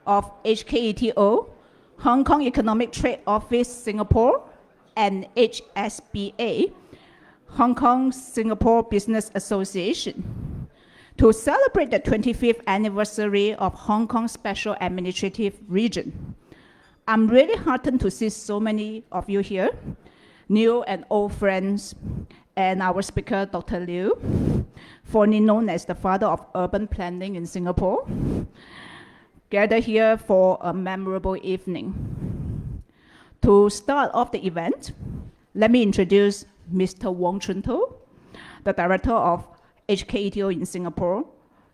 of HKETO, Hong Kong Economic Trade Office Singapore, and HSBA, Hong Kong Singapore Business Association, to celebrate the 25th anniversary of Hong Kong Special Administrative Region. I'm really heartened to see so many of you here, new and old friends, and our speaker, Dr. Liu, formerly known as the father of urban planning in Singapore, gather here for a memorable evening. To start off the event, let me introduce Mr. Wong Chun-To, the director of HKETO in Singapore,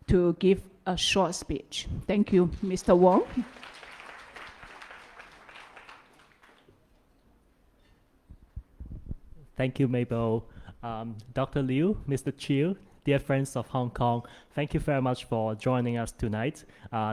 to give a short speech. Thank you, Mr. Wong. Thank you, Mabel. Dr. Liu, Mr. Chiu, dear friends of Hong Kong, thank you very much for joining us tonight.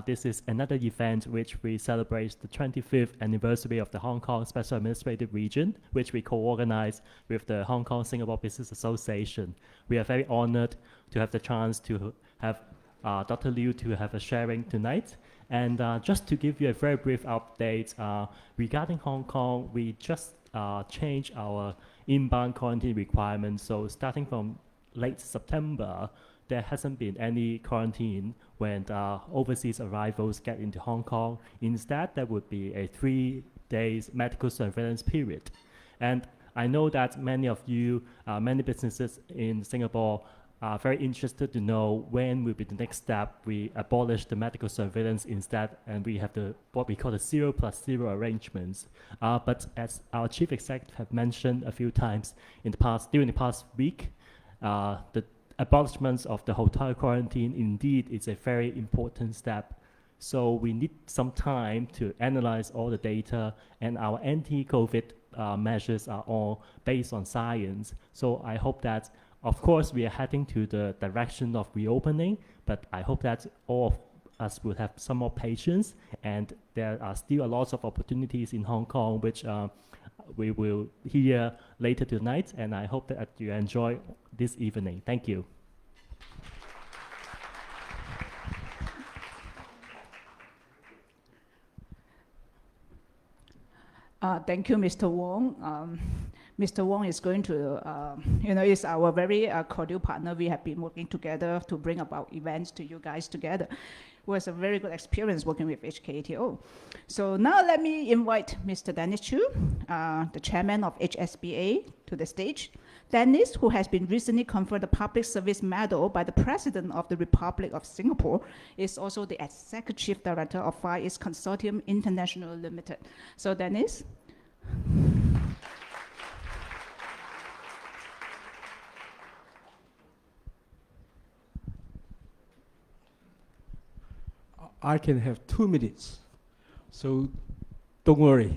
This is another event which we celebrate the 25th anniversary of the Hong Kong Special Administrative Region, which we co-organize with the Hong Kong Singapore Business Association. We are very honored to have the chance to have Dr. Liu to have a sharing tonight. And just to give you a very brief update regarding Hong Kong, we just changed our inbound quarantine requirements. So starting from late September, there hasn't been any quarantine when overseas arrivals get into Hong Kong. Instead, there would be a 3 days medical surveillance period. And I know that many of you, many businesses in Singapore are very interested to know when will be the next step. We abolish the medical surveillance instead, and we have what we call the 0+0 arrangements. But as our chief executive have mentioned a few times during the past week, the abolishment of the hotel quarantine indeed is a very important step. So we need some time to analyze all the data, and our anti-COVID measures are all based on science. So I hope that, of course, we are heading to the direction of reopening, but I hope that all of us will have some more patience, and there are still a lot of opportunities in Hong Kong, which we will hear later tonight, and I hope that you enjoy this evening. Thank you. Thank you, Mr. Wong. Mr. Wong is going to, is our very cordial partner. We have been working together to bring about events to you guys together. It was a very good experience working with HKETO. So now let me invite Mr. Dennis Chu, the chairman of HSBA, to the stage. Dennis, who has been recently conferred the Public Service Medal by the President of the Republic of Singapore, is also the Executive Director of Far East Consortium International Limited. So Dennis. I can have 2 minutes, so don't worry.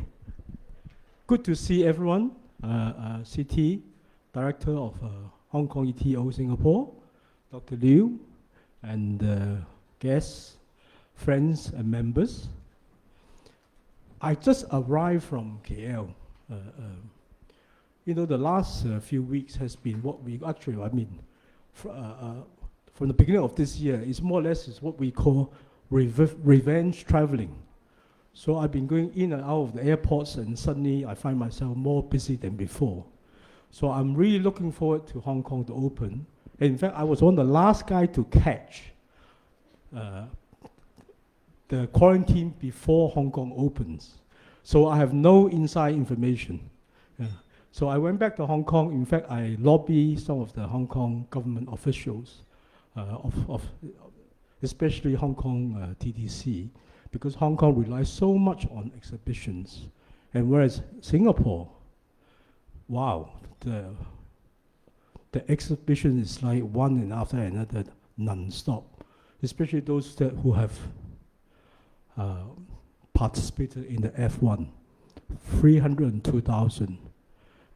Good to see everyone. CT, Director of Hong Kong ETO Singapore, Dr. Liu, and guests, friends, and members. I just arrived from KL. The last few weeks has been what we actually, from the beginning of this year, it's more or less is what we call revenge traveling. So I've been going in and out of the airports, and suddenly I find myself more busy than before. So I'm really looking forward to Hong Kong to open. In fact, I was one of the last guy to catch the quarantine before Hong Kong opens. So I have no inside information. So I went back to Hong Kong. In fact, I lobbied some of the Hong Kong government officials, especially Hong Kong TDC, because Hong Kong relies so much on exhibitions. And whereas Singapore, wow, the exhibition is like one and after another, non-stop, especially those who have participated in the F1, 302,000.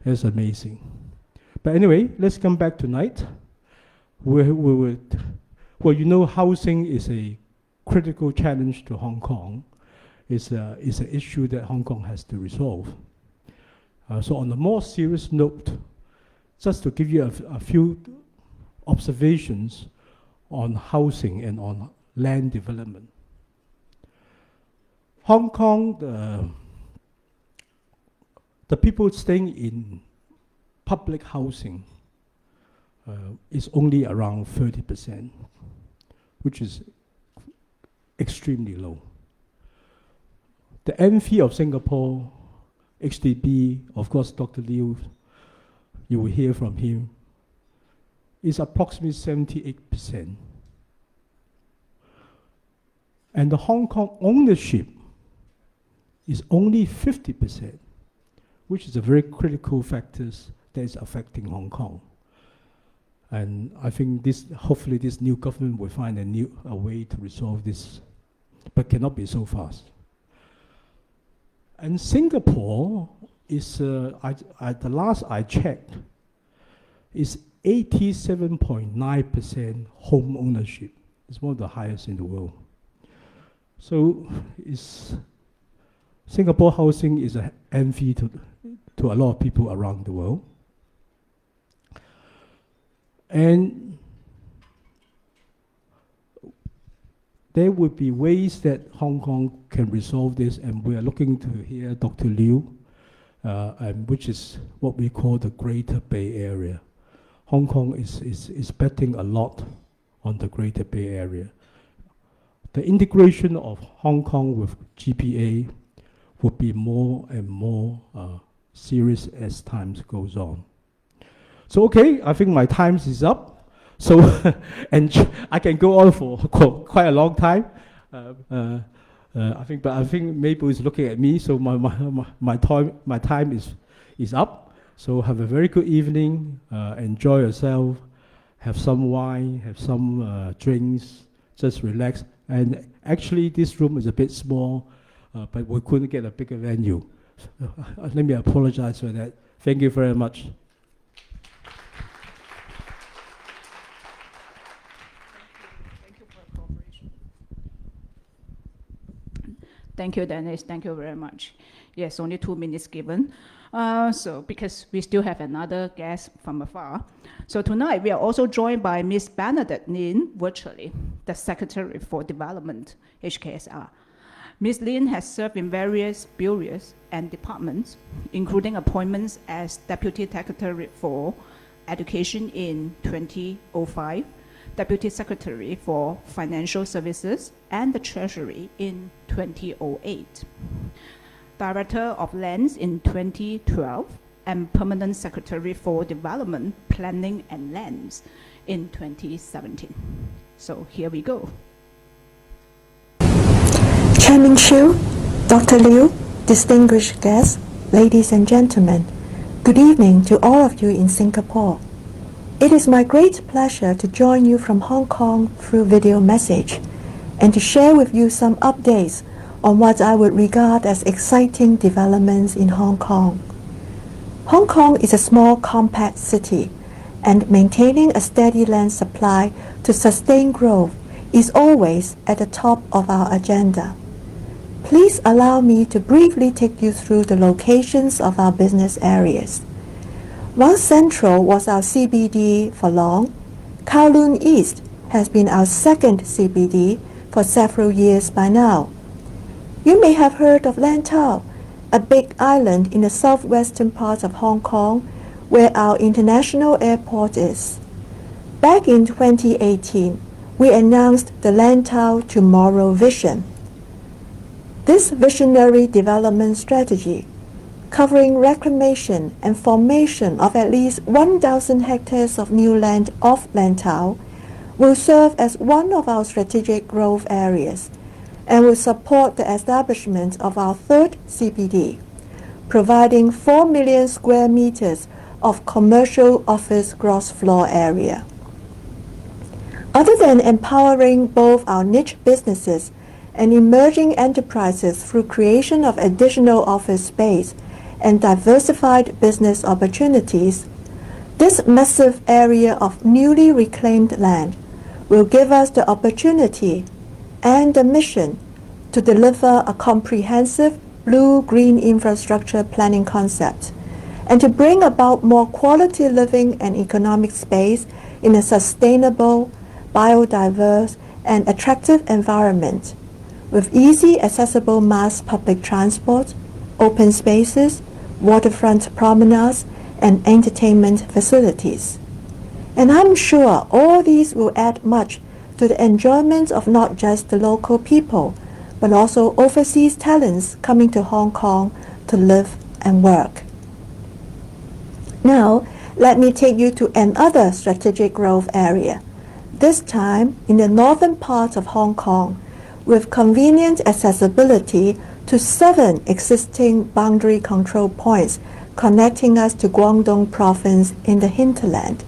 That's amazing. But anyway, let's come back tonight. Housing is a critical challenge to Hong Kong. It's an issue that Hong Kong has to resolve. So on a more serious note, just to give you a few observations on housing and on land development. Hong Kong, the people staying in public housing is only around 30%, which is extremely low. The MV of Singapore, HDB, of course, Dr. Liu, you will hear from him, is approximately 78%. And the Hong Kong ownership is only 50%, which is a very critical factor that is affecting Hong Kong. And I think hopefully this new government will find a way to resolve this, but cannot be so fast. And Singapore is, the last I checked, is 87.9% home ownership. It's one of the highest in the world. So Singapore housing is an envy to a lot of people around the world. And there would be ways that Hong Kong can resolve this, and we are looking to hear Dr. Liu, which is what we call the Greater Bay Area. Hong Kong is betting a lot on the Greater Bay Area. The integration of Hong Kong with GBA would be more and more serious as time goes on. So okay, I think my time is up. So, and I can go on for quite a long time. I think Mabel is looking at me, so my time is up. So have a very good evening. Enjoy yourself. Have some wine. Have some drinks. Just relax. And actually, this room is a bit small, but we couldn't get a bigger venue. Let me apologize for that. Thank you very much. Thank you, Dennis. Thank you very much. Yes, only 2 minutes given. So because we still have another guest from afar. So tonight we are also joined by Ms. Bernadette Lin virtually, the Secretary for Development, HKSAR. Ms. Lin has served in various bureaus and departments, including appointments as Deputy Secretary for Education in 2005, Deputy Secretary for Financial Services and the Treasury in 2008, Director of Lands in 2012, and Permanent Secretary for Development, Planning and Lands in 2017. So here we go. Chairman Chiu, Dr. Liu, distinguished guests, ladies and gentlemen, good evening to all of you in Singapore. It is my great pleasure to join you from Hong Kong through video message and to share with you some updates on what I would regard as exciting developments in Hong Kong. Hong Kong is a small, compact city, and maintaining a steady land supply to sustain growth is always at the top of our agenda. Please allow me to briefly take you through the locations of our business areas. While Central was our CBD for long, Kowloon East has been our second CBD for several years by now. You may have heard of Lantau, a big island in the southwestern part of Hong Kong where our international airport is. Back in 2018, we announced the Lantau Tomorrow Vision. This visionary development strategy, covering reclamation and formation of at least 1,000 hectares of new land off Lantau, will serve as one of our strategic growth areas and will support the establishment of our third CBD, providing 4 million square meters of commercial office gross floor area. Other than empowering both our niche businesses and emerging enterprises through creation of additional office space and diversified business opportunities, this massive area of newly reclaimed land will give us the opportunity and the mission to deliver a comprehensive blue-green infrastructure planning concept and to bring about more quality living and economic space in a sustainable, biodiverse, and attractive environment, with easy accessible mass public transport, open spaces, waterfront promenades, and entertainment facilities. And I'm sure all these will add much to the enjoyment of not just the local people, but also overseas talents coming to Hong Kong to live and work. Now, let me take you to another strategic growth area, this time in the northern part of Hong Kong, with convenient accessibility to 7 existing boundary control points connecting us to Guangdong province in the hinterland.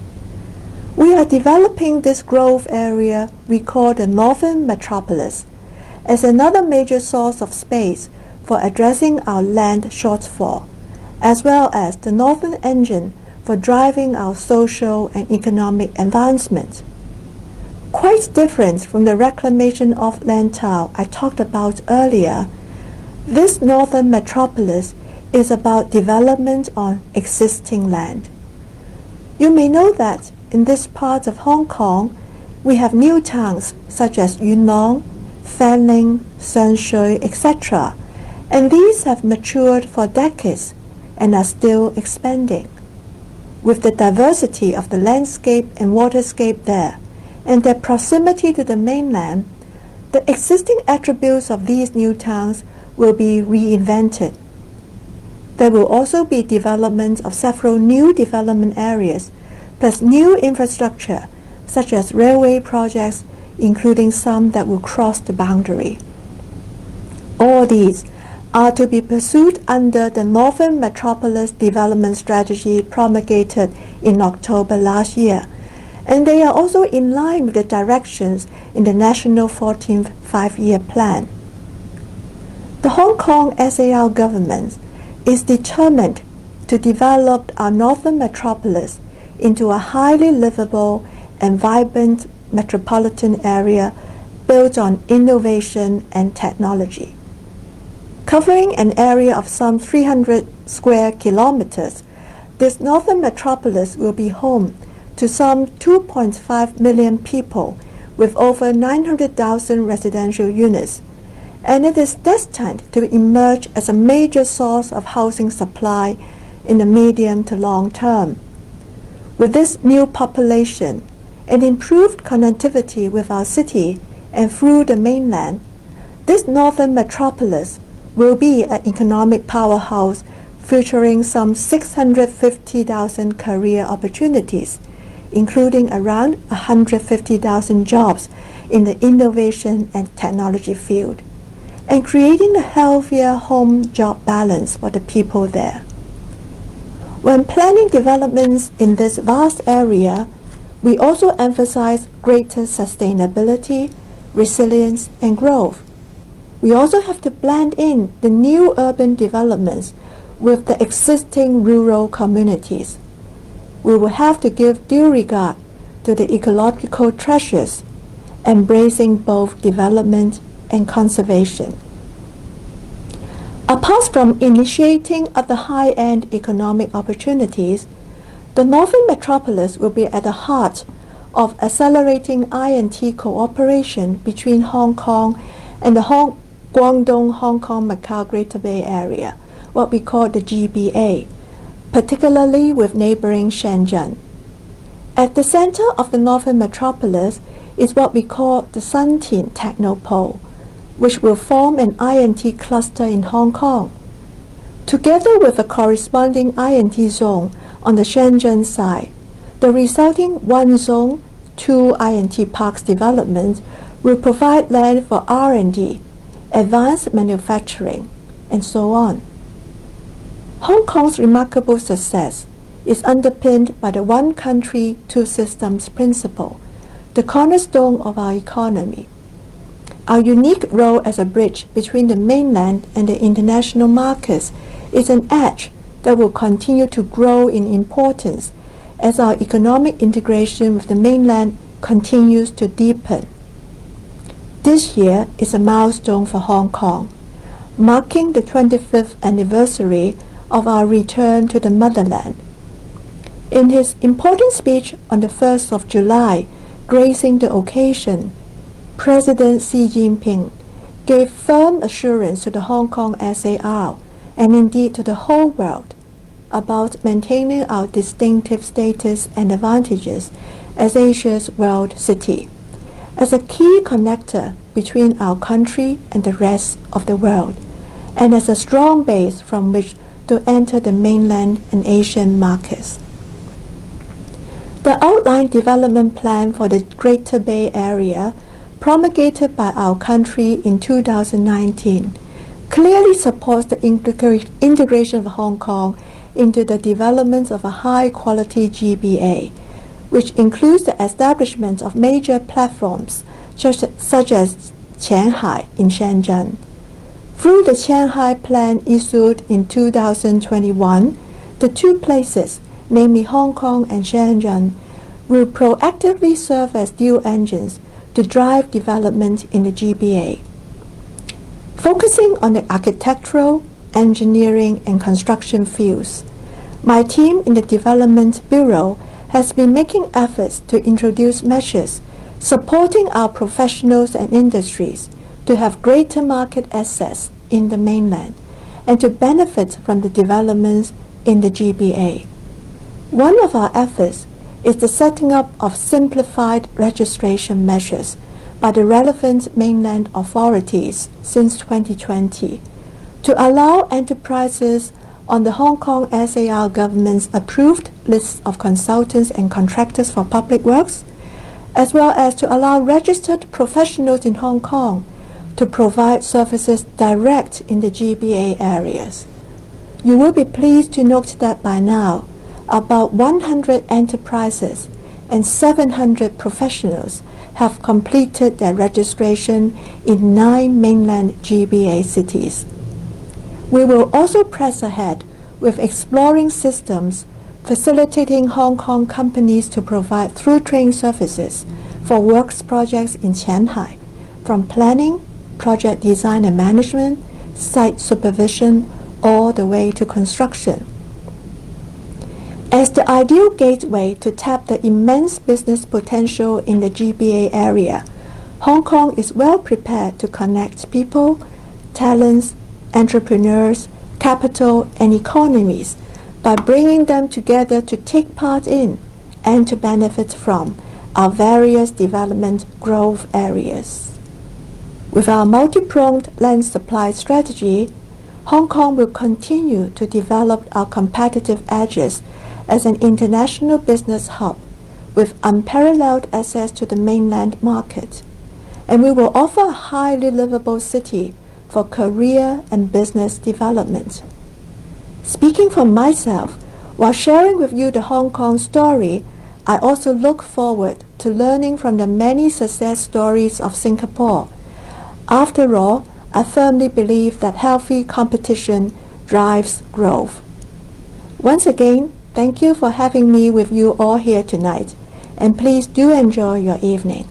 We are developing this growth area we call the Northern Metropolis as another major source of space for addressing our land shortfall, as well as the Northern Engine for driving our social and economic advancement. Quite different from the reclamation of Lantau I talked about earlier, this Northern Metropolis is about development on existing land. You may know that in this part of Hong Kong, we have new towns such as Yuen Long, Fanling, Sun Shui, etc., and these have matured for decades and are still expanding. With the diversity of the landscape and waterscape there, and their proximity to the mainland, the existing attributes of these new towns will be reinvented. There will also be development of several new development areas, plus new infrastructure, such as railway projects, including some that will cross the boundary. All these are to be pursued under the Northern Metropolis Development Strategy promulgated in October last year, and they are also in line with the directions in the National 14th Five-Year Plan. The Hong Kong SAR government is determined to develop our Northern Metropolis into a highly livable and vibrant metropolitan area built on innovation and technology. Covering an area of some 300 square kilometers, this Northern Metropolis will be home to some 2.5 million people with over 900,000 residential units, and it is destined to emerge as a major source of housing supply in the medium to long term. With this new population and improved connectivity with our city and through the mainland, this Northern Metropolis will be an economic powerhouse featuring some 650,000 career opportunities, including around 150,000 jobs in the innovation and technology field, and creating a healthier home-job balance for the people there. When planning developments in this vast area, we also emphasize greater sustainability, resilience, and growth. We also have to blend in the new urban developments with the existing rural communities. We will have to give due regard to the ecological treasures, embracing both development and conservation. Apart from initiating other high-end economic opportunities, the Northern Metropolis will be at the heart of accelerating I&T cooperation between Hong Kong and the Guangdong-Hong Kong-Macao Greater Bay Area, what we call the GBA, particularly with neighboring Shenzhen. At the center of the Northern Metropolis is what we call the Sun Tin Technopole, which will form an I&T cluster in Hong Kong. Together with a corresponding I&T zone on the Shenzhen side, the resulting one zone, two I&T parks development will provide land for R&D, advanced manufacturing, and so on. Hong Kong's remarkable success is underpinned by the one country, two systems principle, the cornerstone of our economy. Our unique role as a bridge between the mainland and the international markets is an edge that will continue to grow in importance as our economic integration with the mainland continues to deepen. This year is a milestone for Hong Kong, marking the 25th anniversary of our return to the motherland. In his important speech on the 1st of July, gracing the occasion, President Xi Jinping gave firm assurance to the Hong Kong SAR and indeed to the whole world about maintaining our distinctive status and advantages as Asia's world city, as a key connector between our country and the rest of the world, and as a strong base from which to enter the mainland and Asian markets. The outline development plan for the Greater Bay Area, promulgated by our country in 2019, clearly supports the integration of Hong Kong into the development of a high-quality GBA, which includes the establishment of major platforms such as Qianhai in Shenzhen. Through the Qianhai Plan issued in 2021, the two places, namely Hong Kong and Shenzhen, will proactively serve as dual engines to drive development in the GBA. Focusing on the architectural, engineering, and construction fields, my team in the Development Bureau has been making efforts to introduce measures supporting our professionals and industries to have greater market access in the mainland and to benefit from the developments in the GBA. One of our efforts is the setting up of simplified registration measures by the relevant mainland authorities since 2020 to allow enterprises on the Hong Kong SAR government's approved list of consultants and contractors for public works, as well as to allow registered professionals in Hong Kong to provide services direct in the GBA areas. You will be pleased to note that by now, about 100 enterprises and 700 professionals have completed their registration in 9 mainland GBA cities. We will also press ahead with exploring systems facilitating Hong Kong companies to provide through-train services for works projects in Qianhai, from planning, project design and management, site supervision, all the way to construction. As the ideal gateway to tap the immense business potential in the GBA area, Hong Kong is well prepared to connect people, talents, entrepreneurs, capital, and economies by bringing them together to take part in and to benefit from our various development growth areas. With our multi-pronged land supply strategy, Hong Kong will continue to develop our competitive edges as an international business hub with unparalleled access to the mainland market, and we will offer a highly livable city for career and business development. Speaking for myself, while sharing with you the Hong Kong story, I also look forward to learning from the many success stories of Singapore. After all, I firmly believe that healthy competition drives growth. Once again, thank you for having me with you all here tonight, and please do enjoy your evening.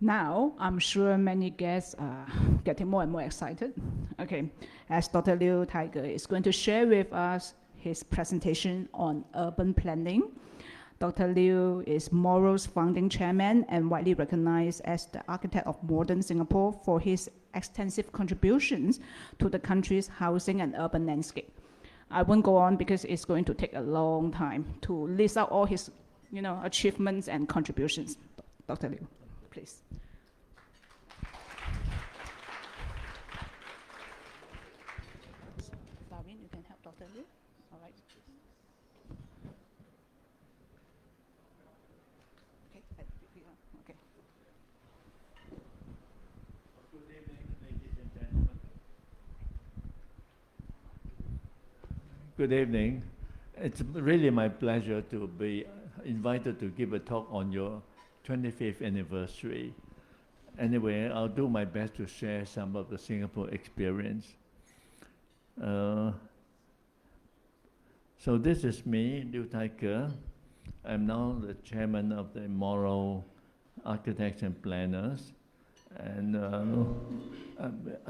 Now, I'm sure many guests are getting more and more excited. Okay, as Dr. Liu Thai Ker is going to share with us his presentation on urban planning. Dr. Liu is Moral's founding chairman and widely recognized as the architect of modern Singapore for his extensive contributions to the country's housing and urban landscape. I won't go on because it's going to take a long time to list out all his achievements and contributions. Dr. Liu, please. Darwin, you can help Dr. Liu. All right. Okay. Good evening, ladies and gentlemen. Good evening. It's really my pleasure to be invited to give a talk on your 25th anniversary. Anyway, I'll do my best to share some of the Singapore experience. So this is me, Liu Thai Ker. I'm now the chairman of the Moral Architects and Planners. And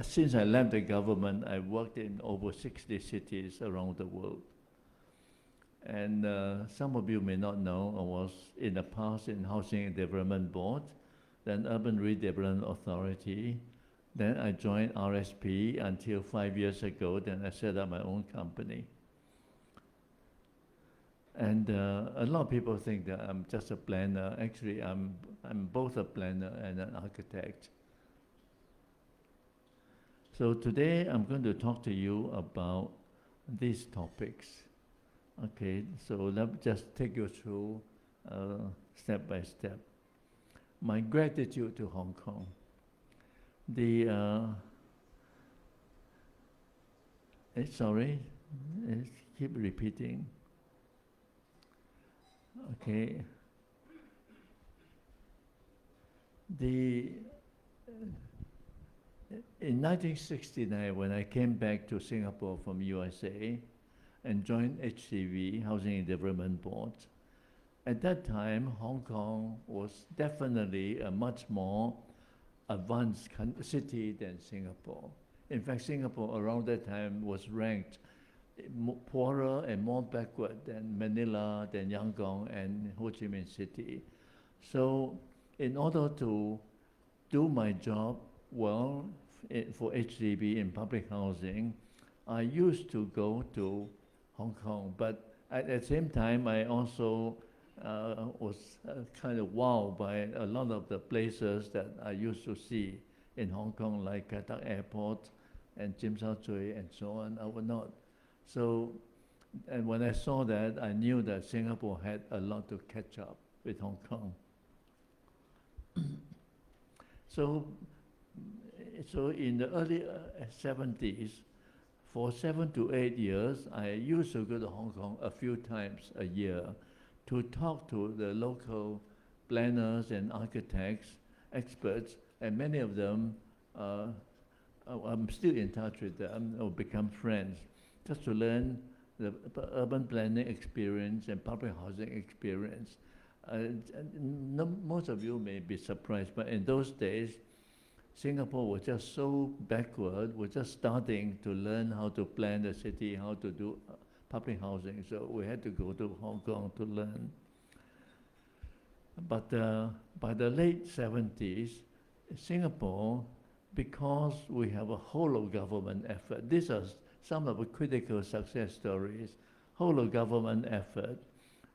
since I left the government, I've worked in over 60 cities around the world. And some of you may not know, I was in the past in Housing and Development Board, then Urban Redevelopment Authority. Then I joined RSP until 5 years ago. Then I set up my own company. And a lot of people think that I'm just a planner. Actually, I'm both a planner and an architect. So today I'm going to talk to you about these topics. Okay, so let me just take you through step by step. My gratitude to Hong Kong. Sorry, keep repeating. Okay. In 1969, when I came back to Singapore from USA and joined HDB, Housing and Development Board, at that time, Hong Kong was definitely a much more advanced city than Singapore. In fact, Singapore around that time was ranked poorer and more backward than Manila, than Yangon, and Ho Chi Minh City. So in order to do my job well for HDB in public housing, I used to go to Hong Kong, but at the same time, I also was kind of wowed by a lot of the places that I used to see in Hong Kong, like Kai Tak Airport and Tsim Sha Tsui and so on. I would not. So, and when I saw that, I knew that Singapore had a lot to catch up with Hong Kong. So in the early 70s, for 7 to 8 years, I used to go to Hong Kong a few times a year to talk to the local planners and architects, experts, and many of them, I'm still in touch with them or become friends, just to learn the urban planning experience and public housing experience. Most of you may be surprised, but in those days, Singapore was just so backward. We're just starting to learn how to plan the city, how to do public housing. So we had to go to Hong Kong to learn. But by the late 70s, Singapore, because we have a whole of government effort, these are some of the critical success stories, whole of government effort,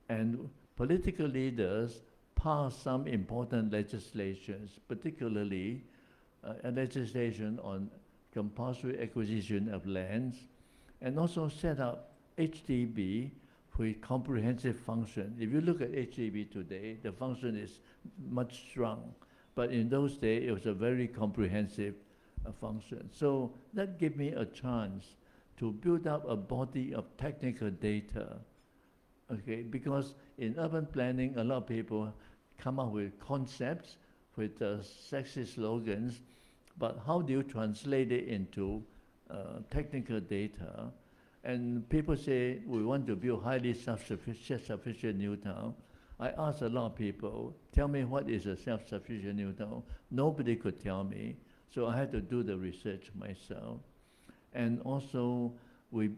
and political leaders passed some important legislations, particularly a legislation on compulsory acquisition of lands, and also set up HDB with comprehensive function. If you look at HDB today, the function is much shrunk, but in those days, it was a very comprehensive function. So that gave me a chance to build up a body of technical data, okay? Because in urban planning, a lot of people come up with concepts, with sexy slogans, but how do you translate it into technical data? And people say, we want to build highly self-sufficient new town. I asked a lot of people, tell me what is a self-sufficient new town? Nobody could tell me, so I had to do the research myself. And also, we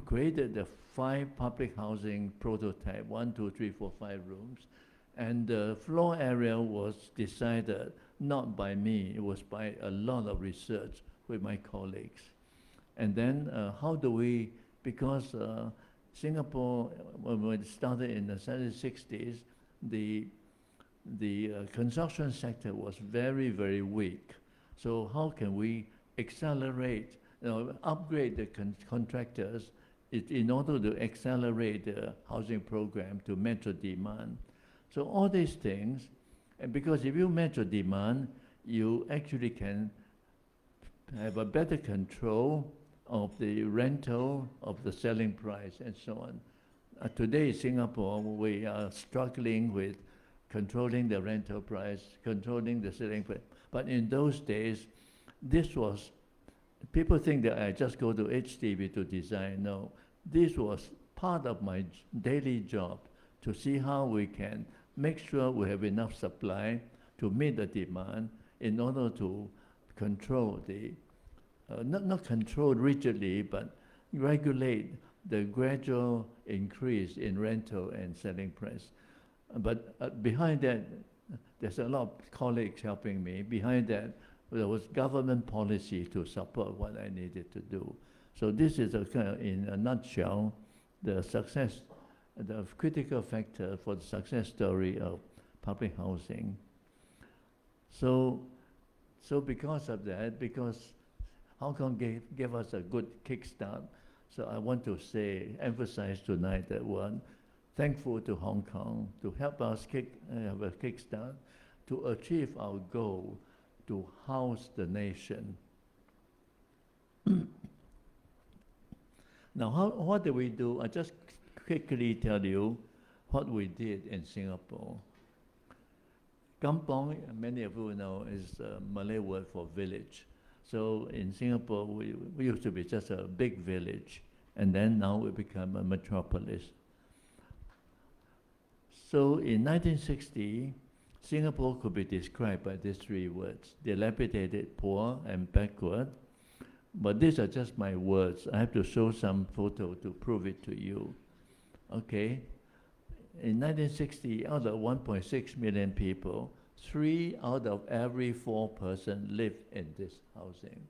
created the 5 public housing prototype, 1, 2, 3, 4, 5 rooms. And the floor area was decided not by me, it was by a lot of research with my colleagues. And then how do we, because Singapore, when we started in the 60s, the construction sector was very, very weak. So how can we accelerate, upgrade the contractors in order to accelerate the housing program to meet the demand? So all these things, and because if you measure demand, you actually can have a better control of the rental, of the selling price, and so on. Today in Singapore, we are struggling with controlling the rental price, controlling the selling price. But in those days, this was, people think that I just go to HDB to design. No, this was part of my daily job to see how we can make sure we have enough supply to meet the demand in order to control the, not control rigidly, but regulate the gradual increase in rental and selling price. But behind that, there's a lot of colleagues helping me. Behind that, there was government policy to support what I needed to do. So this is a kind of, in a nutshell, the success, the critical factor for the success story of public housing. So because of that, because Hong Kong gave us a good kickstart, so I want to emphasize tonight that we're thankful to Hong Kong to help us have a kickstart to achieve our goal to house the nation. Now, what did we do? I just quickly tell you what we did in Singapore. Kampong, many of you know, is a Malay word for village. So in Singapore, we used to be just a big village, and then now we become a metropolis. So in 1960, Singapore could be described by these three words: dilapidated, poor, and backward. But these are just my words. I have to show some photo to prove it to you. Okay. In 1960, out of 1.6 million people, 3 out of every 4 persons lived in this housing.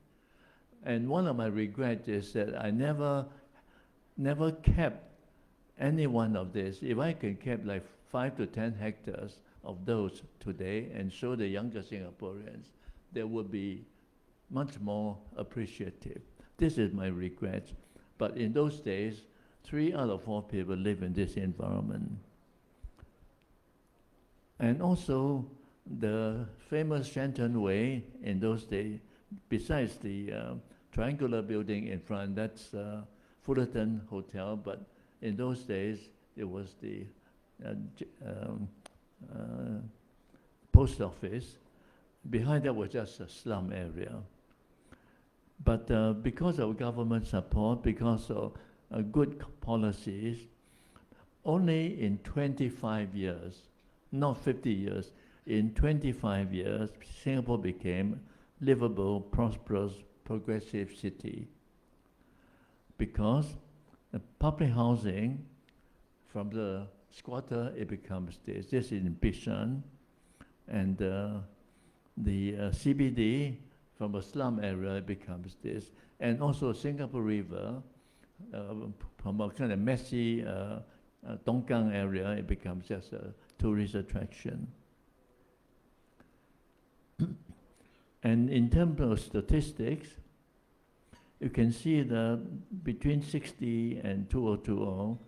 And one of my regrets is that I never kept any one of this. If I can keep like 5 to 10 hectares of those today and show the younger Singaporeans, they would be much more appreciative. This is my regret. But in those days, 3 out of 4 people live in this environment. And also, the famous Shenton Way in those days, besides the triangular building in front, that's Fullerton Hotel, but in those days, it was the post office. Behind that was just a slum area. But because of government support, because of good policies, only in 25 years, not 50 years, in 25 years, Singapore became livable, prosperous, progressive city. Because the public housing, from the squatter, it becomes this. This is in Bishan. And the CBD, from a slum area, it becomes this. And also Singapore River, from a kind of messy Dongkang area, it becomes just a tourist attraction. And in terms of statistics, you can see that between 60 and 2020,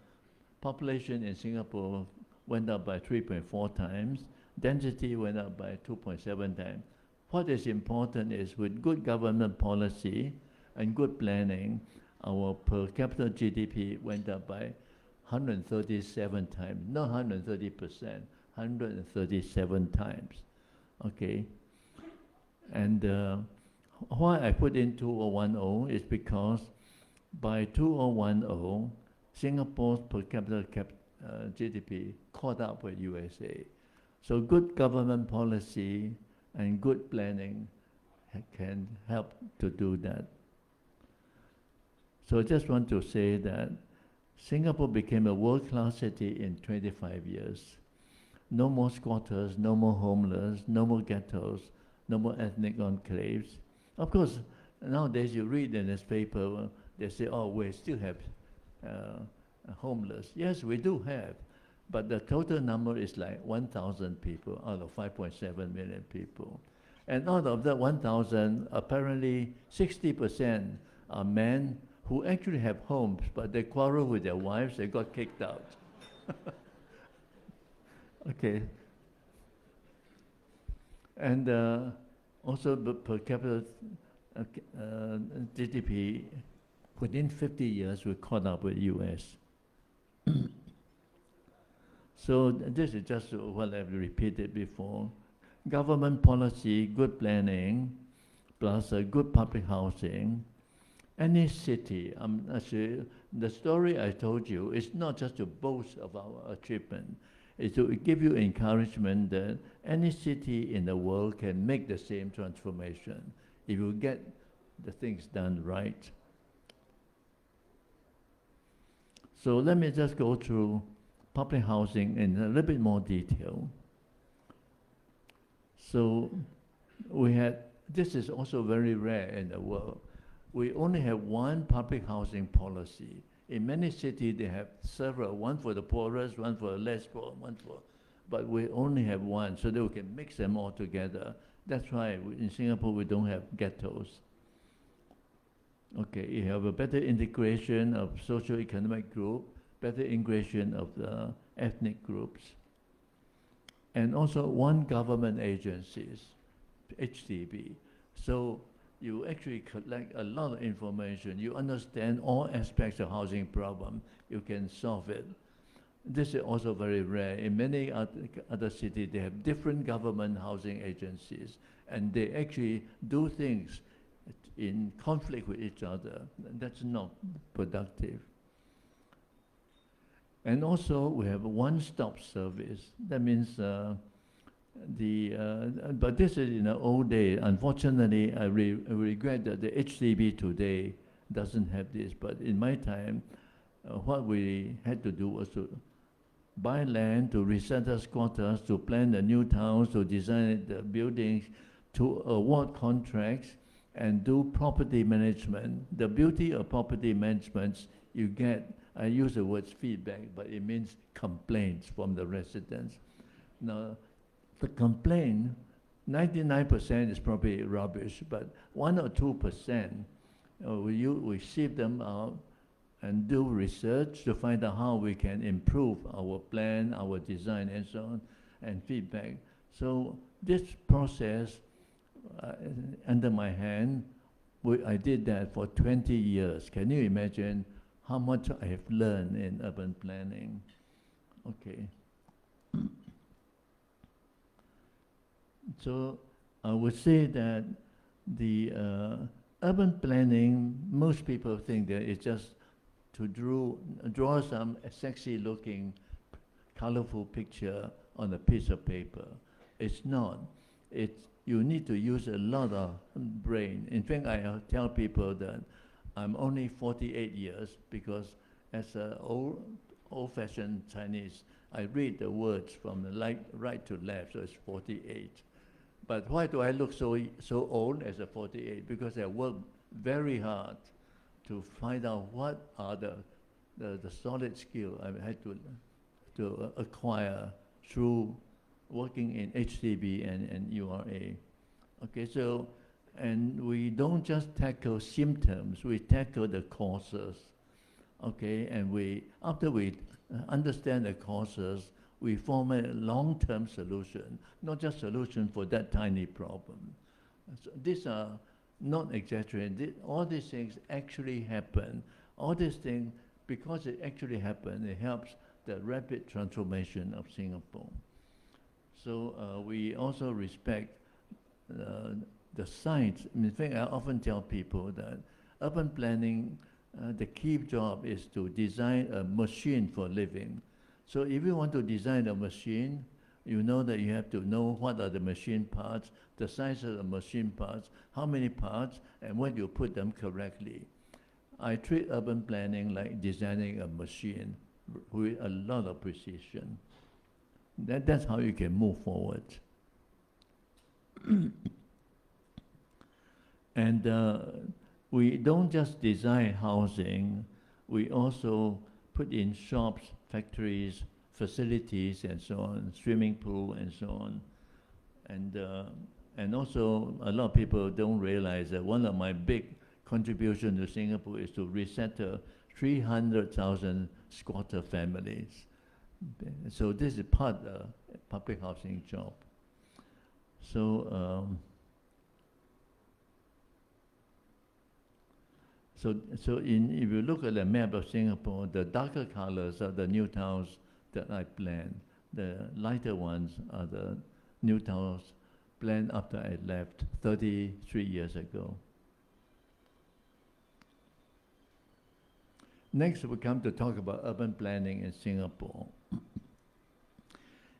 population in Singapore went up by 3.4 times, density went up by 2.7 times. What is important is with good government policy and good planning, our per capita GDP went up by 137 times, not 130%, 137 times. Okay. And why I put in 2010 is because by 2010, Singapore's per capita GDP caught up with USA. So good government policy and good planning can help to do that. So I just want to say that Singapore became a world-class city in 25 years. No more squatters, no more homeless, no more ghettos, no more ethnic enclaves. Of course, nowadays you read in this paper, they say, oh, we still have homeless. Yes, we do have, but the total number is like 1,000 people out of 5.7 million people. And out of that 1,000, apparently 60% are men who actually have homes, but they quarrel with their wives, they got kicked out. Okay. And also the per capita GDP, within 50 years, we caught up with US. So this is just what I've repeated before. Government policy, good planning, plus good public housing. Any city, actually, the story I told you is not just to boast of our achievement. It's to give you encouragement that any city in the world can make the same transformation if you get the things done right. So let me just go through public housing in a little bit more detail. So this is also very rare in the world. We only have one public housing policy. In many cities, they have several, one for the poorest, one for the less poor, but we only have one, so that we can mix them all together. That's why in Singapore, we don't have ghettos. Okay, you have a better integration of socio-economic group, better integration of the ethnic groups, and also one government agencies, HDB. So you actually collect a lot of information. You understand all aspects of housing problem. You can solve it. This is also very rare. In many other cities, they have different government housing agencies, and they actually do things in conflict with each other. That's not productive. And also, we have a one-stop service. That means but this is in the old day. Unfortunately, I regret that the HDB today doesn't have this. But in my time, what we had to do was to buy land, to resettle squatters, to plan the new towns, to design the buildings, to award contracts, and do property management. The beauty of property management, you get, I use the word feedback, but it means complaints from the residents. Now, the complaint, 99% is probably rubbish, but 1 or 2%, we sieve them out and do research to find out how we can improve our plan, our design, and so on, and feedback. So this process, under my hand, I did that for 20 years. Can you imagine how much I have learned in urban planning? Okay. So I would say that the urban planning, most people think that it's just to draw some sexy-looking, colorful picture on a piece of paper. It's not. You need to use a lot of brain. In fact, I tell people that I'm only 48 years because as an old-fashioned Chinese, I read the words from the right to left, so it's 48. But why do I look so old as a 48? Because I worked very hard to find out what are the solid skill I had to acquire through working in HDB and URA. Okay, so, and we don't just tackle symptoms, we tackle the causes. Okay, and after we understand the causes, we form a long-term solution, not just solution for that tiny problem. So these are not exaggerated. All these things actually happen. All these things, because it actually happened, it helps the rapid transformation of Singapore. So we also respect the science. In fact, I often tell people that urban planning, the key job is to design a machine for living. So if you want to design a machine, you know that you have to know what are the machine parts, the size of the machine parts, how many parts, and when you put them correctly. I treat urban planning like designing a machine with a lot of precision. That's how you can move forward. And we don't just design housing, we also put in shops, factories, facilities, and so on, swimming pool, and so on. And also, a lot of people don't realize that one of my big contributions to Singapore is to resettle 300,000 squatter families. So this is part of the public housing job. So, if you look at the map of Singapore, the darker colors are the new towns that I planned. The lighter ones are the new towns planned after I left 33 years ago. Next, we come to talk about urban planning in Singapore.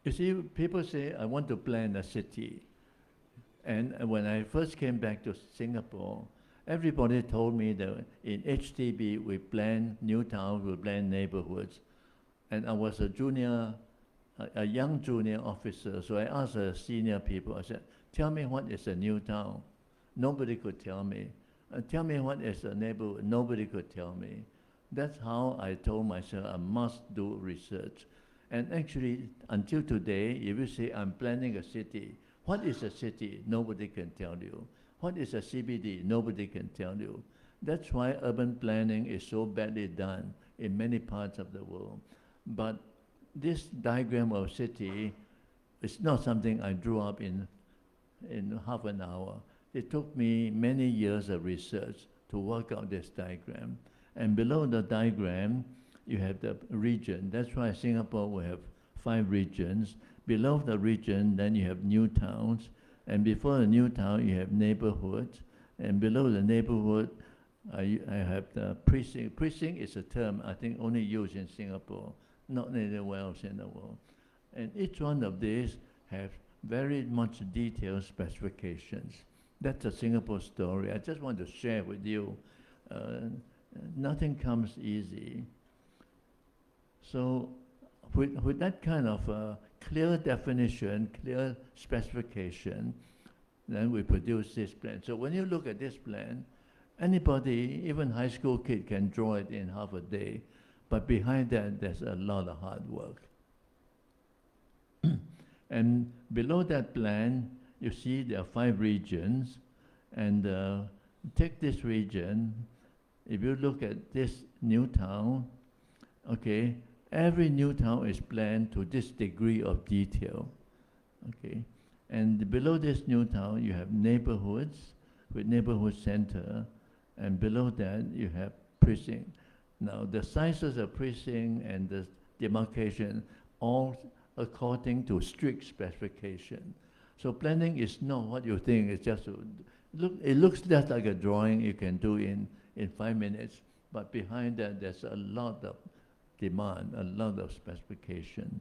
You see, people say, I want to plan a city. And when I first came back to Singapore, Everybody told me that in HDB we plan new towns, we plan neighborhoods. And I was a junior, a young junior officer, so I asked the senior people, I said, tell me what is a new town. Nobody could tell me. Tell me what is a neighborhood. Nobody could tell me. That's how I told myself I must do research. And actually, until today, if you say I'm planning a city, what is a city? Nobody can tell you. What is a CBD? Nobody can tell you. That's why urban planning is so badly done in many parts of the world. But this diagram of city is not something I drew up in half an hour. It took me many years of research to work out this diagram. And below the diagram, you have the region. That's why Singapore will have 5 regions. Below the region, then you have new towns. And before the new town, you have neighborhoods. And below the neighborhood, I have the precinct. Precinct is a term I think only used in Singapore, not anywhere else in the world. And each one of these have very much detailed specifications. That's a Singapore story. I just want to share with you. Nothing comes easy. So with that kind of clear definition, clear specification, then we produce this plan. So when you look at this plan, anybody, even high school kid, can draw it in half a day. But behind that, there's a lot of hard work. And below that plan, you see there are 5 regions. And take this region. If you look at this new town, okay, every new town is planned to this degree of detail. Okay, and below this new town, you have neighborhoods with neighborhood center. And below that, you have precinct. Now, the sizes of precinct and the demarcation, all according to strict specification. So planning is not what you think. It's just it looks just like a drawing you can do in 5 minutes, but behind that, there's a lot of demand, a lot of specification.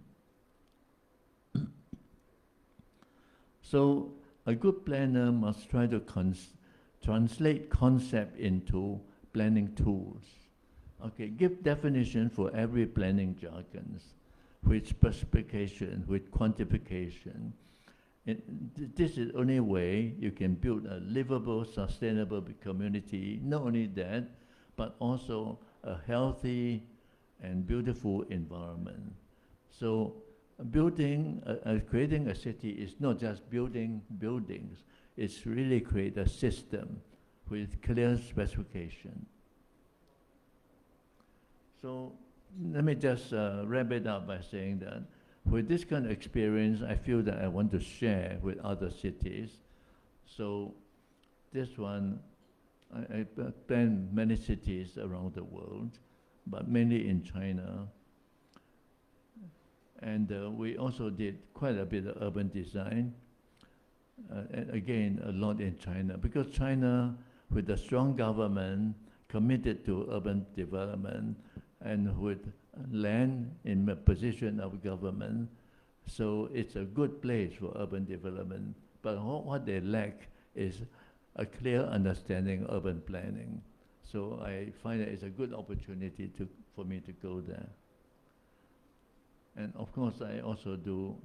So a good planner must try to translate concept into planning tools. Okay, give definition for every planning jargons, with specification, with quantification. This is the only way you can build a livable, sustainable community. Not only that, but also a healthy and beautiful environment. So creating a city is not just building buildings. It's really create a system with clear specification. So let me just wrap it up by saying that with this kind of experience, I feel that I want to share with other cities. So this one, I plan many cities around the world, but mainly in China. And we also did quite a bit of urban design. And again, a lot in China, because China, with a strong government, committed to urban development, and with land in the position of government, so it's a good place for urban development. But what they lack is a clear understanding of urban planning. So I find that it's a good opportunity for me to go there. And of course, I also do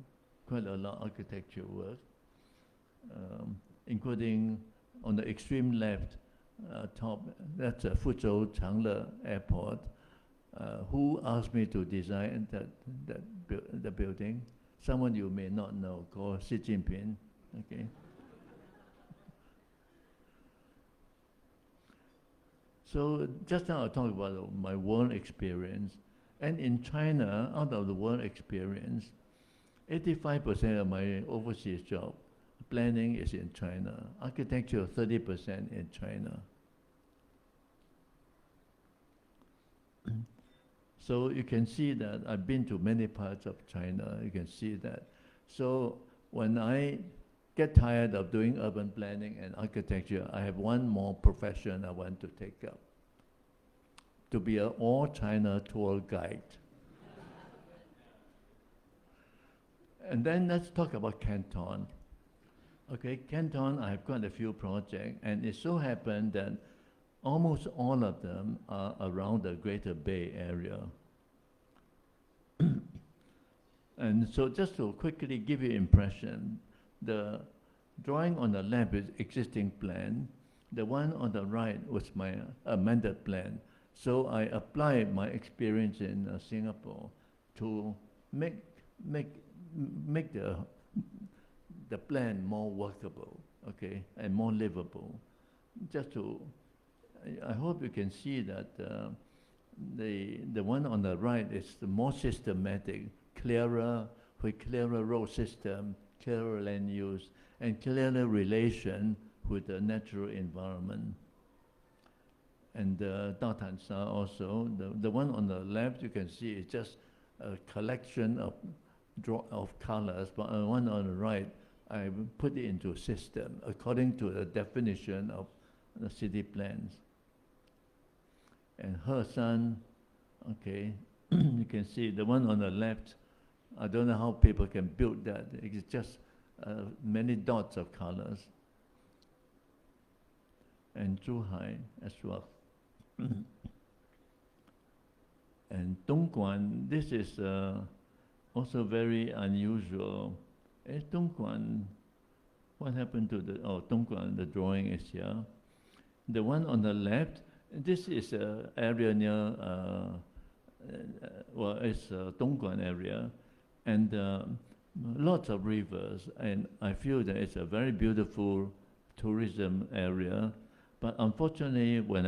quite a lot of architecture work, including on the extreme left top, that's Fuzhou Changle Airport. Who asked me to design the building? Someone you may not know, called Xi Jinping. Okay. So just now I talked about my world experience. And in China, out of the world experience, 85% of my overseas job planning is in China. Architecture, 30% in China. So you can see that I've been to many parts of China. You can see that. So when I get tired of doing urban planning and architecture, I have one more profession I want to take up: to be an all-China tour guide. And then let's talk about Canton. Okay, Canton, I have quite a few projects, and it so happened that almost all of them are around the Greater Bay Area. And so just to quickly give you impression, the drawing on the left is existing plan. The one on the right was my amended plan. So I applied my experience in Singapore to make the plan more workable, okay, and more livable. Just to, I hope you can see that the one on the right is the more systematic, clearer, with clearer road system, clearer land use, and clearer relation with the natural environment. And Datansa also, the one on the left you can see is just a collection of colors, but the one on the right, I put it into a system according to the definition of the city plans. And Hesan, okay, you can see the one on the left, I don't know how people can build that. It's just many dots of colors. And Zhuhai as well. And Dongguan, this is also very unusual. Dongguan, what happened to the, Dongguan, the drawing is here. The one on the left, this is an area near, it's Dongguan area, and lots of rivers, and I feel that it's a very beautiful tourism area. But unfortunately, when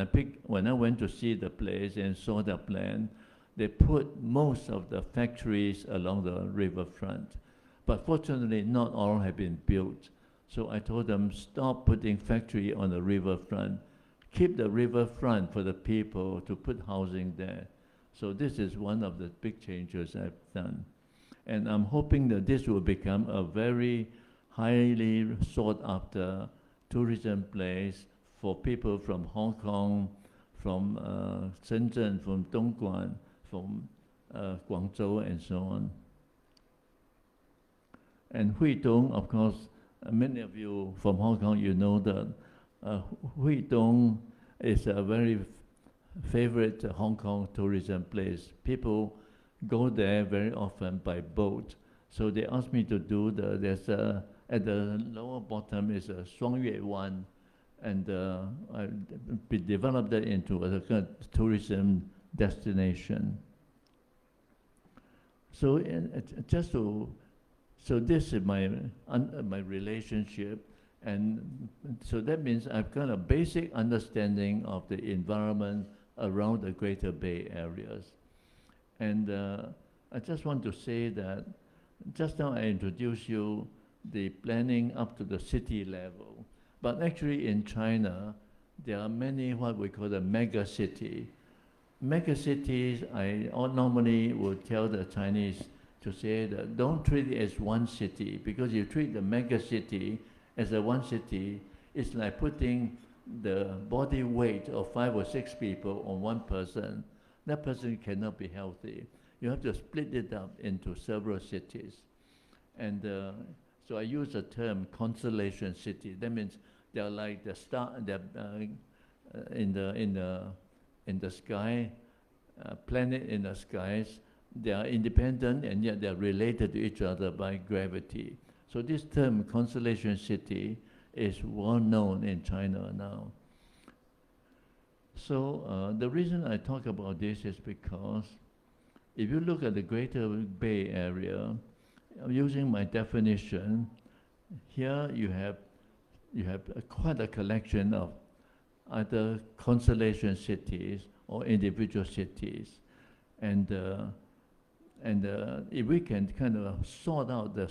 I went to see the place and saw the plan, they put most of the factories along the riverfront. But fortunately, not all have been built. So I told them, stop putting factory on the riverfront. Keep the riverfront for the people to put housing there. So this is one of the big changes I've done. And I'm hoping that this will become a very highly sought after tourism place for people from Hong Kong, from Shenzhen, from Dongguan, from Guangzhou, and so on. And Huidong, of course, many of you from Hong Kong, you know that Huidong is a very favorite Hong Kong tourism place. People go there very often by boat. So they asked me to do at the lower bottom is a Shuangyue Wan, and I developed that into a kind of tourism destination. So so this is my relationship, and so that means I've got a basic understanding of the environment around the Greater Bay Areas. And I just want to say that just now I introduced you the planning up to the city level. But actually in China, there are many what we call the mega city. Mega cities, I normally would tell the Chinese to say that don't treat it as one city, because you treat the mega city as a one city, it's like putting the body weight of 5 or 6 people on one person. That person cannot be healthy. You have to split it up into several cities. And so I use the term constellation city. That means they're like the star, in the sky, planet in the skies. They are independent and yet they're related to each other by gravity. So this term constellation city is well known in China now. So the reason I talk about this is because if you look at the Greater Bay Area, using my definition, here you have quite a collection of either constellation cities or individual cities, and if we can kind of sort out the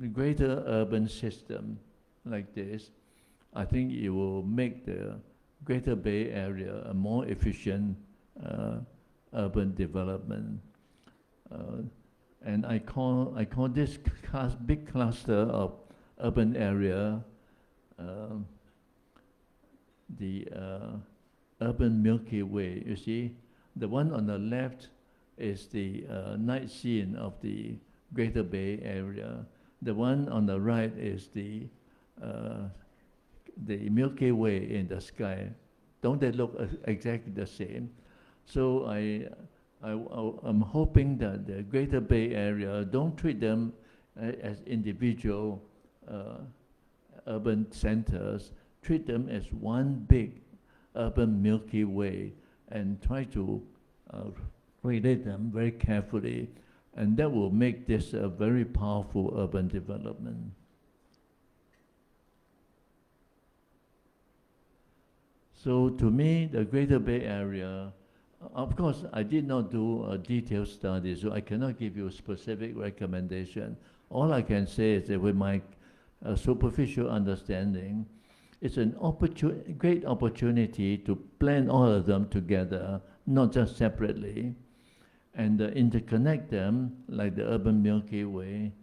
greater urban system like this, I think it will make the Greater Bay Area a more efficient urban development. And I call this big cluster of urban area the urban Milky Way. You see, the one on the left is the night scene of the Greater Bay Area. The one on the right is the the Milky Way in the sky. Don't they look exactly the same? So I'm hoping that the Greater Bay Area don't treat them as individual urban centers, treat them as one big urban Milky Way and try to relate them very carefully. And that will make this a very powerful urban development. So to me, the Greater Bay Area, of course, I did not do a detailed study, so I cannot give you a specific recommendation. All I can say is that with my superficial understanding, it's an great opportunity to blend all of them together, not just separately, and interconnect them like the urban Milky Way,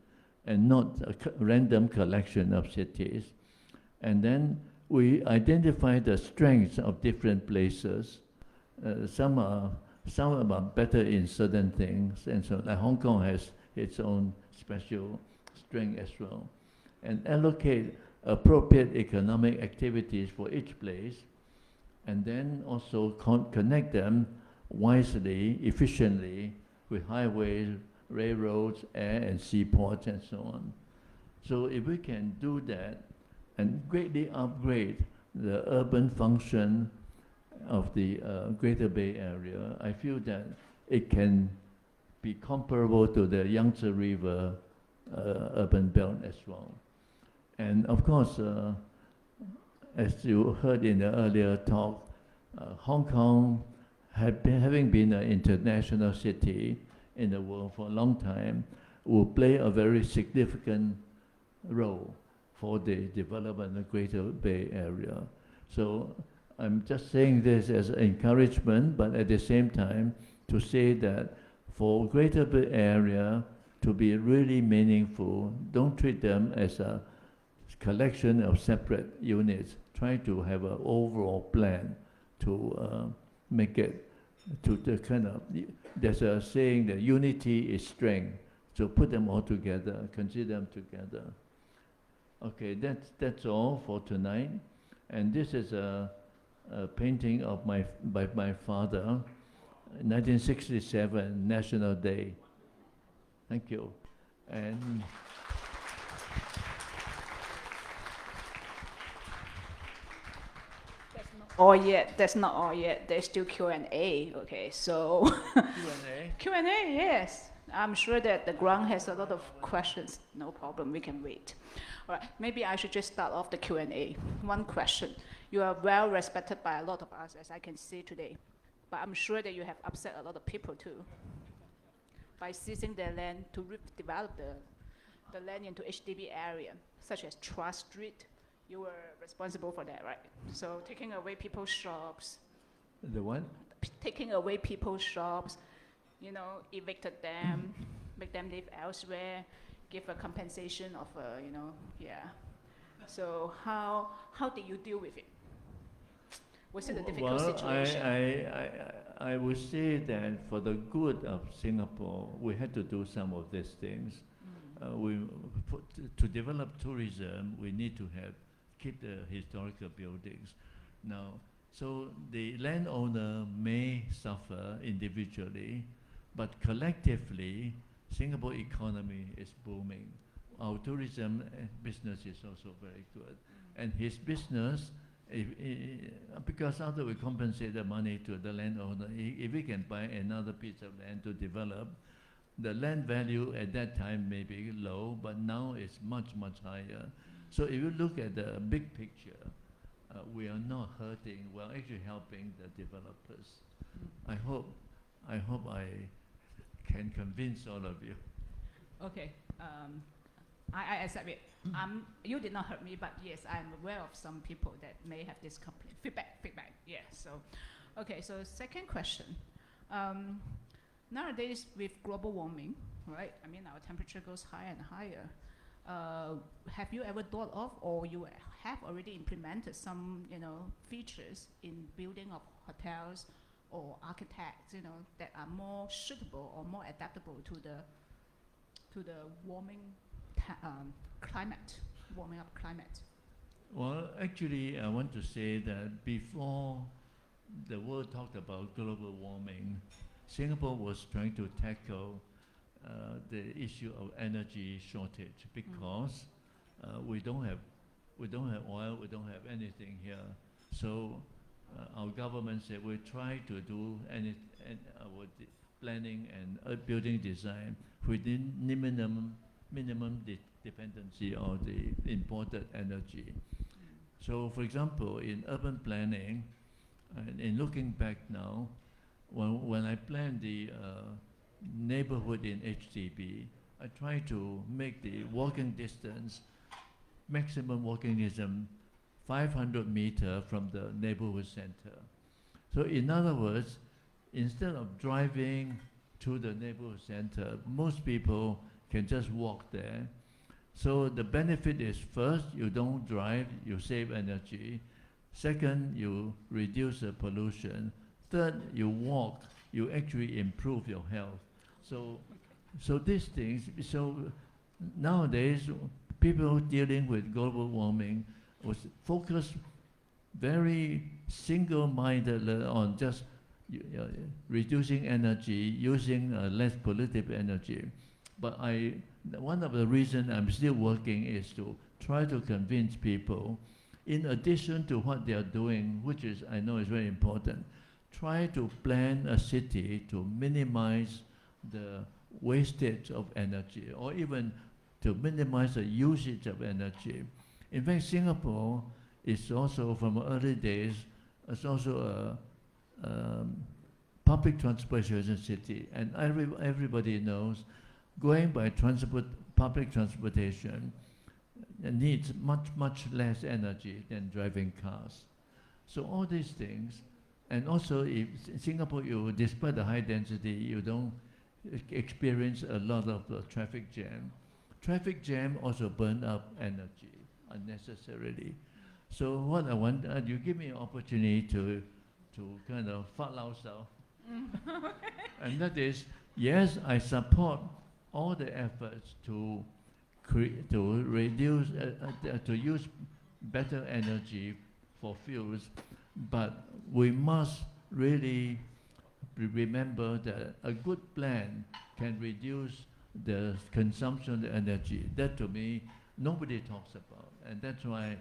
and not a random collection of cities. And then we identify the strengths of different places. Some are better in certain things, and so like Hong Kong has its own special strength as well, and allocate appropriate economic activities for each place, and then also connect them wisely, efficiently with highways, railroads, air and seaports, and so on. So if we can do that and greatly upgrade the urban function of the Greater Bay Area, I feel that it can be comparable to the Yangtze River urban belt as well. And of course, as you heard in the earlier talk, Hong Kong having been an international city in the world for a long time, will play a very significant role for the development of the Greater Bay Area. So I'm just saying this as encouragement, but at the same time to say that for Greater Bay Area to be really meaningful, don't treat them as a collection of separate units. Try to have an overall plan to make it to the kind of, there's a saying that unity is strength. So put them all together, consider them together. Okay, that's all for tonight. And this is a painting of by my father, 1967, National Day. Thank you. And all yet. That's not all yet. There's still Q&A. Okay, so Q&A. Q&A, yes. I'm sure that the ground has a lot of questions. No problem, we can wait. All right, maybe I should just start off the Q&A. One question. You are well respected by a lot of us, as I can see today. But I'm sure that you have upset a lot of people too by seizing their land to redevelop the land into HDB area, such as Trust Street. You were responsible for that, right? So taking away people's shops. The what? Taking away people's shops, you know, evicted them, make them live elsewhere, give a compensation of, you know, yeah. So how did you deal with it? Was it a difficult situation? I would say that for the good of Singapore, we had to do some of these things. To develop tourism, we need to keep the historical buildings. Now, so the landowner may suffer individually, but collectively, Singapore economy is booming. Our tourism business is also very good. And his business, because after we compensate the money to the landowner, if we can buy another piece of land to develop, the land value at that time may be low, but now it's much, much higher. So if you look at the big picture, we are not hurting, we're actually helping the developers. I hope I can convince all of you. Okay, I accept it. You did not hurt me, but yes, I'm aware of some people that may have this complaint. Feedback, yeah. So, okay, so second question. Nowadays, with global warming, right? I mean, our temperature goes higher and higher. Have you ever thought of, or you have already implemented some, you know, features in building of hotels or architects, you know, that are more suitable or more adaptable to the warming climate, warming up climate? Well, actually, I want to say that before the world talked about global warming, Singapore was trying to tackle the issue of energy shortage because we don't have oil, we don't have anything here. So our government said we try to do our planning and building design within minimum dependency on the imported energy. So, for example, in urban planning, and in looking back now, when I planned the neighborhood in HDB, I try to make the walking distance, maximum walking distance, 500 meters from the neighborhood center. So in other words, instead of driving to the neighborhood center, most people can just walk there. So the benefit is, first, you don't drive, you save energy. Second, you reduce the pollution. Third, you walk, you actually improve your health. So these things, so nowadays, people dealing with global warming was focused very single-mindedly on just reducing energy, using less pollutive energy. But one of the reasons I'm still working is to try to convince people, in addition to what they are doing, which is, I know is very important, try to plan a city to minimize the wastage of energy, or even to minimize the usage of energy. In fact, Singapore is also, from early days, it's also a public transportation city, and everybody knows going by public transportation needs much less energy than driving cars. So all these things, and also in Singapore, despite the high density, you don't experience a lot of traffic jam. Traffic jam also burn up energy unnecessarily. So what I want, you give me an opportunity to kind of fat out stuff. And that is, yes, I support all the efforts to reduce, to use better energy for fuels, but we must really remember that a good plan can reduce the consumption of energy. That, to me, nobody talks about, and that's why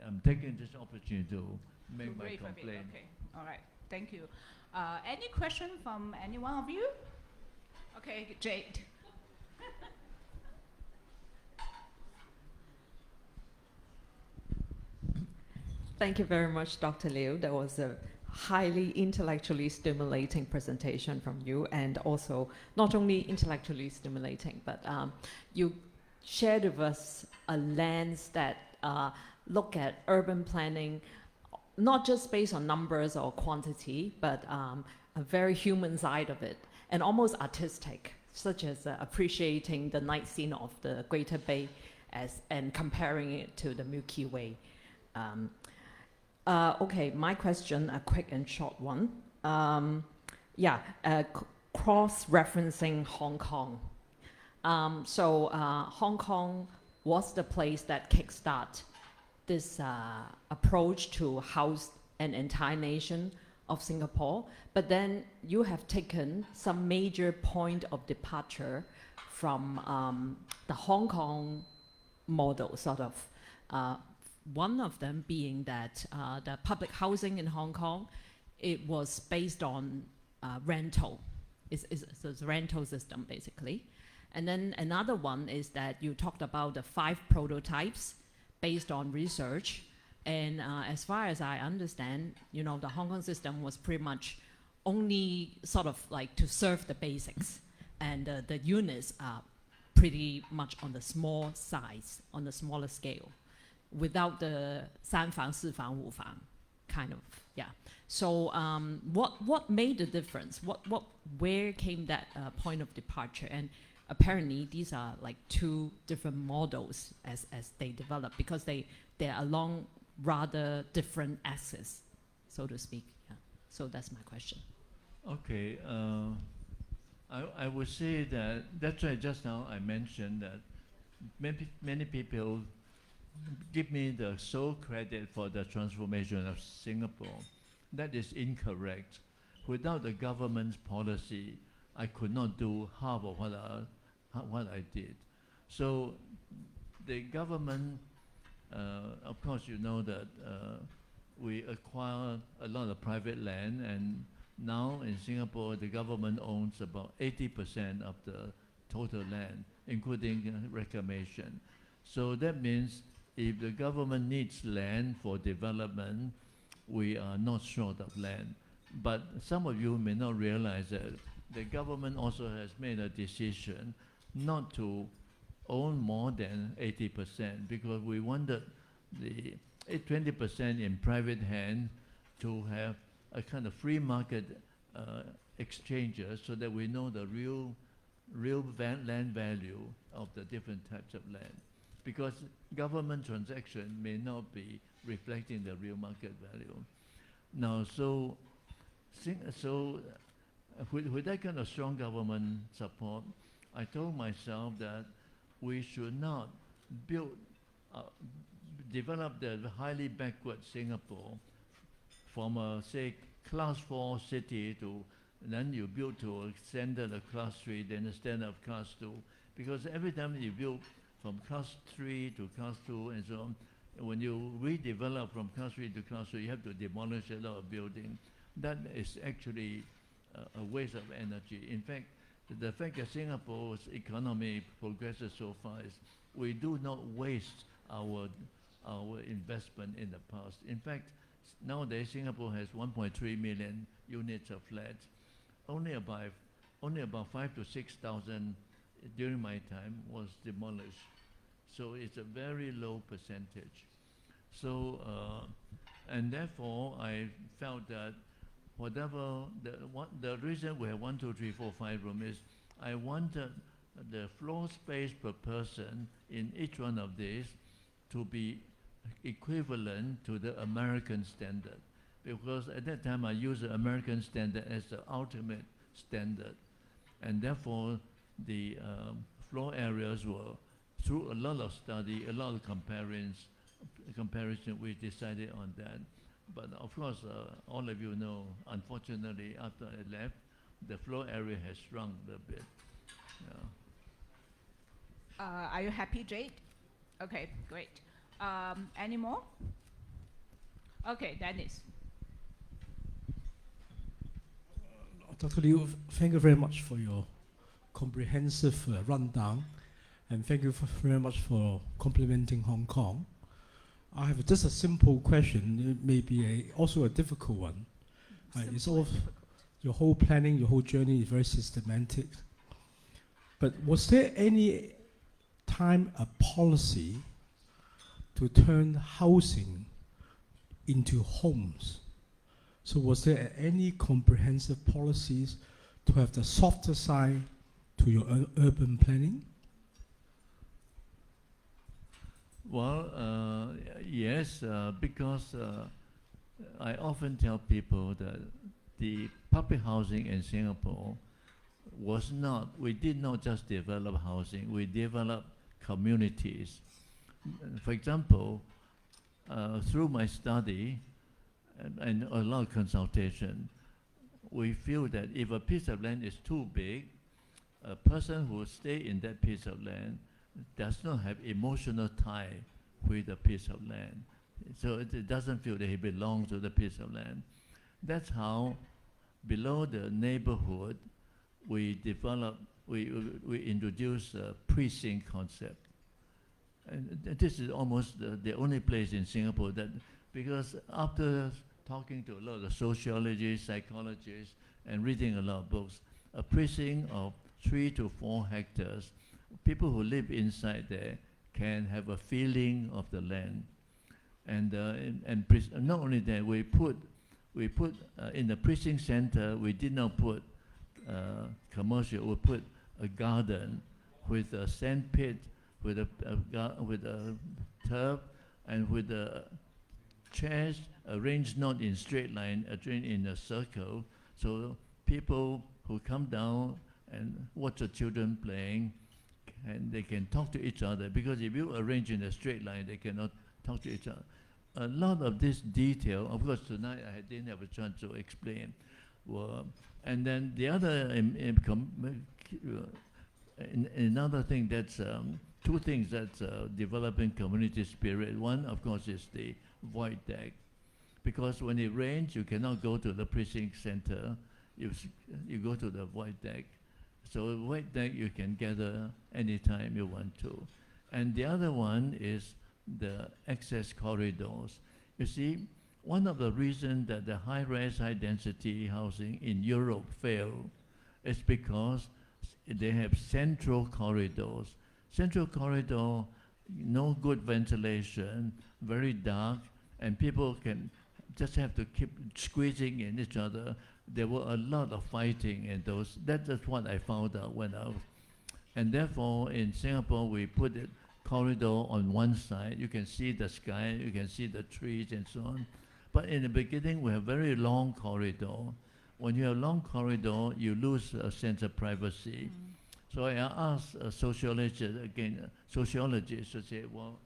I'm taking this opportunity to make my complaint. Okay, all right, thank you. Any question from any one of you? Okay, Jade. Thank you very much, Dr. Liu. That was a highly intellectually stimulating presentation from you, and also not only intellectually stimulating, but you shared with us a lens that look at urban planning, not just based on numbers or quantity, but a very human side of it, and almost artistic, such as appreciating the night scene of the Greater Bay and comparing it to the Milky Way. Okay, my question, a quick and short one. Cross-referencing Hong Kong. Hong Kong was the place that kickstart this approach to house an entire nation of Singapore, but then you have taken some major point of departure from the Hong Kong model, sort of. One of them being that the public housing in Hong Kong, it was based on rental. It's a rental system, basically. And then another one is that you talked about the 5 prototypes based on research. And as far as I understand, you know, the Hong Kong system was pretty much only sort of like to serve the basics. And the units are pretty much on the small size, on the smaller scale, without the 3房4房5房 kind of, yeah. So what made the difference? Where came that point of departure? And apparently these are like 2 different models as they develop, because they're along rather different axes, so to speak. Yeah. So that's my question. Okay, I would say that's why just now I mentioned that many people give me the sole credit for the transformation of Singapore. That is incorrect. Without the government's policy, I could not do half of what I did. So the government, of course, you know that we acquired a lot of private land, and now in Singapore, the government owns about 80% of the total land, including reclamation. So that means if the government needs land for development, we are not short of land. But some of you may not realize that the government also has made a decision not to own more than 80%, because we wanted the 20% in private hand to have a kind of free market exchanges, so that we know the real land value of the different types of land. Because government transaction may not be reflecting the real market value. Now, with that kind of strong government support, I told myself that we should not develop the highly backward Singapore from a, say, class 4 city to, then you build to a standard of class 3, then a standard of class 2. Because every time you build from class 3 to class 2 and so on, when you redevelop from class 3 to class 2, you have to demolish a lot of buildings. That is actually a waste of energy. In fact, the fact that Singapore's economy progresses so far is we do not waste our investment in the past. In fact, nowadays Singapore has 1.3 million units of flats. Only about 5,000 to 6,000 during my time was demolished. So it's a very low percentage. So, and therefore I felt that whatever, the reason we have 1, 2, 3, 4, 5 rooms is I wanted the floor space per person in each one of these to be equivalent to the American standard. Because at that time I used the American standard as the ultimate standard. And therefore the floor areas were, through a lot of study, a lot of comparison, we decided on that. But of course, all of you know, unfortunately, after I left, the floor area has shrunk a bit. Yeah. Are you happy, Jade? Okay, great. Any more? Okay, Dennis. Dr. Liu, thank you very much for your comprehensive rundown, and thank you very much for complimenting Hong Kong. I have just a simple question. It may be also a difficult one. It's all your whole planning, your whole journey is very systematic. But was there any time a policy to turn housing into homes? So was there any comprehensive policies to have the softer side to your urban planning? Well, yes, because I often tell people that the public housing in Singapore was not, we did not just develop housing, we developed communities. For example, through my study and a lot of consultation, we feel that if a piece of land is too big, a person who stay in that piece of land does not have emotional tie with a piece of land. So it doesn't feel that he belongs to the piece of land. That's how, below the neighborhood, we introduced a precinct concept. And this is almost the only place in Singapore that, because after talking to a lot of sociologists, psychologists, and reading a lot of books, a precinct of 3 to 4 hectares, people who live inside there can have a feeling of the land. And not only that, we put in the precinct center, we did not put commercial, we put a garden with a sand pit, with a turf, and with the chairs arranged not in straight line, arranged in a circle. So people who come down and watch the children playing and they can talk to each other, because if you arrange in a straight line, they cannot talk to each other. A lot of this detail, of course, tonight I didn't have a chance to explain. And then the other, another thing that's, two things that's developing community spirit. One, of course, is the void deck. Because when it rains, you cannot go to the precinct center. You go to the void deck. So void deck, you can gather anytime you want to. And the other one is the access corridors. You see, one of the reasons that the high-rise, high-density housing in Europe fail is because they have central corridors. Central corridor, no good ventilation, very dark, and people can just have to keep squeezing in each other. There were a lot of fighting in those. That's what I found out when I was. And therefore, in Singapore, we put it corridor on one side. You can see the sky, you can see the trees and so on. But in the beginning, we have very long corridor. When you have long corridor, you lose a sense of privacy. So I asked a sociologist, again, sociologists to say, well,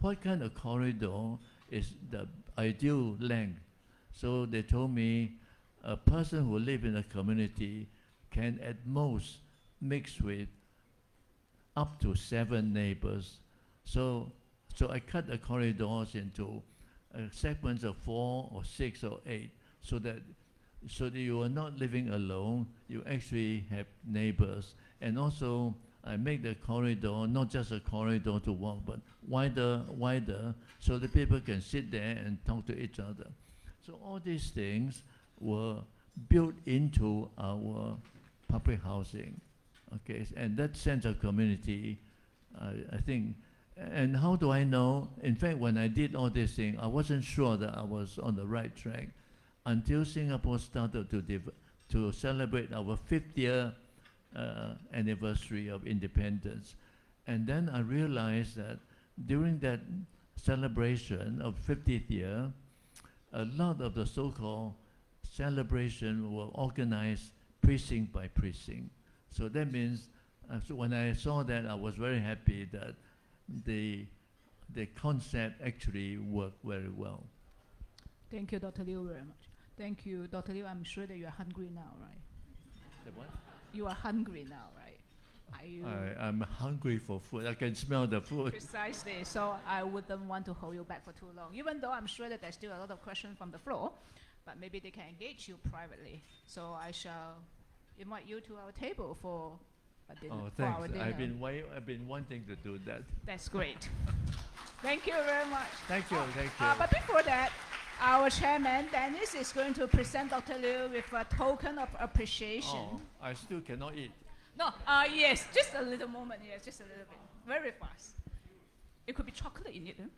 what kind of corridor is the ideal length? So they told me a person who lives in a community can at most mix with up to 7 neighbors. So I cut the corridors into segments of 4 or 6 or 8, so that you are not living alone, you actually have neighbors. And also, I make the corridor not just a corridor to walk, but wider, so that people can sit there and talk to each other. So all these things were built into our public housing, okay? And that sense of community, I think. And how do I know? In fact, when I did all these things, I wasn't sure that I was on the right track until Singapore started to celebrate our 50th anniversary of independence. And then I realized that during that celebration of 50th year, a lot of the so-called celebration were organized precinct by precinct. So that means, so when I saw that, I was very happy that the concept actually worked very well. Thank you, Dr. Liu, very much. Thank you, Dr. Liu. I'm sure that you are hungry now, right? The what? You are hungry now, right? Are you? I'm hungry for food. I can smell the food. Precisely. So I wouldn't want to hold you back for too long, even though I'm sure that there's still a lot of questions from the floor, but maybe they can engage you privately. So I shall invite you to our table for a dinner. Oh, for our thanks. dinner. I've been wanting to do that. That's great. Thank you very much. Thank you, thank you. But before that, our chairman, Dennis, is going to present Dr. Liu with a token of appreciation. Oh, I still cannot eat. No, yes, just a little moment, yes, just a little bit. Very fast. It could be chocolate in it. Huh?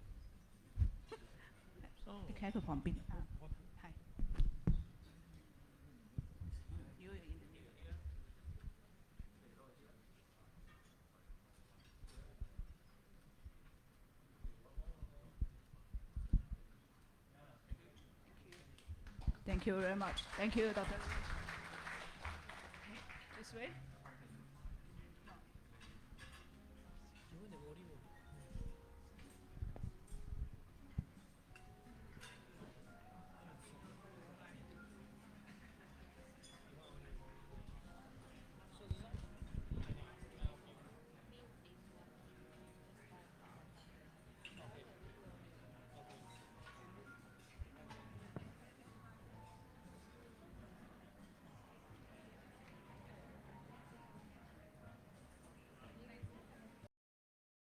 Oh. 你开个旁边。Hi. You in the middle. Thank you very much. Thank you, Dr. This way.